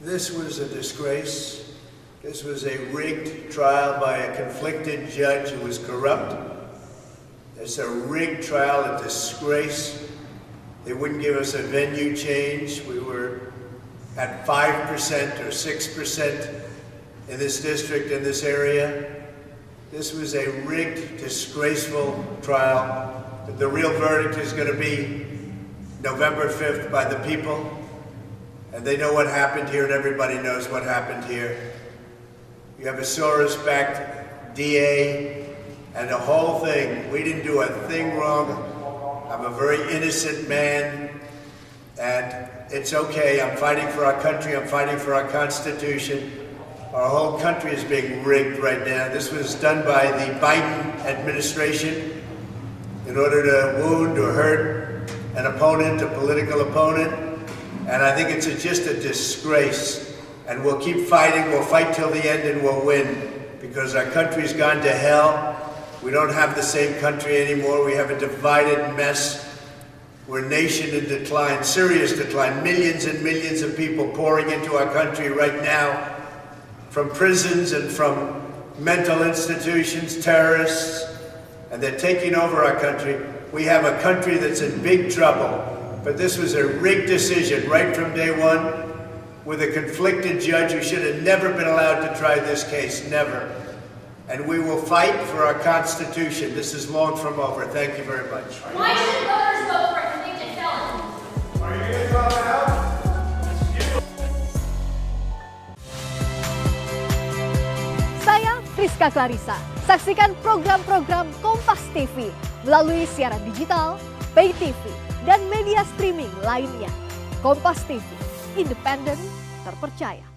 This was a disgrace. This was a rigged trial by a conflicted judge who was corrupt. It's a rigged trial, a disgrace. They wouldn't give us a venue change. We were at 5% or 6% in this district, in this area. This was a rigged, disgraceful trial. But the real verdict is going to be November 5th by the people. And they know what happened here, and everybody knows what happened here. You have a Soros-backed DA, and the whole thing. We didn't do a thing wrong. I'm a very innocent man, and it's okay. I'm fighting for our country. I'm fighting for our Constitution. Our whole country is being rigged right now. This was done by the Biden administration in order to wound or hurt an opponent, a political opponent. And I think it's just a disgrace. And we'll keep fighting. We'll fight till the end and we'll win. Because our country's gone to hell. We don't have the same country anymore. We have a divided mess. We're a nation in decline, serious decline. Millions and millions of people pouring into our country right now. From prisons and from mental institutions, terrorists. And they're taking over our country. We have a country that's in big trouble. But this was a rigged decision right from day one with a conflicted judge who should have never been allowed to try this case, never. And we will fight for our Constitution. This is long from over. Thank you very much. Why should voters vote for a convicted felon? Are you going to call it out? Saya Friska Clarissa. Saksikan program-program Kompas TV melalui siaran digital, pay TV, dan media streaming lainnya. Kompas TV, independen, terpercaya.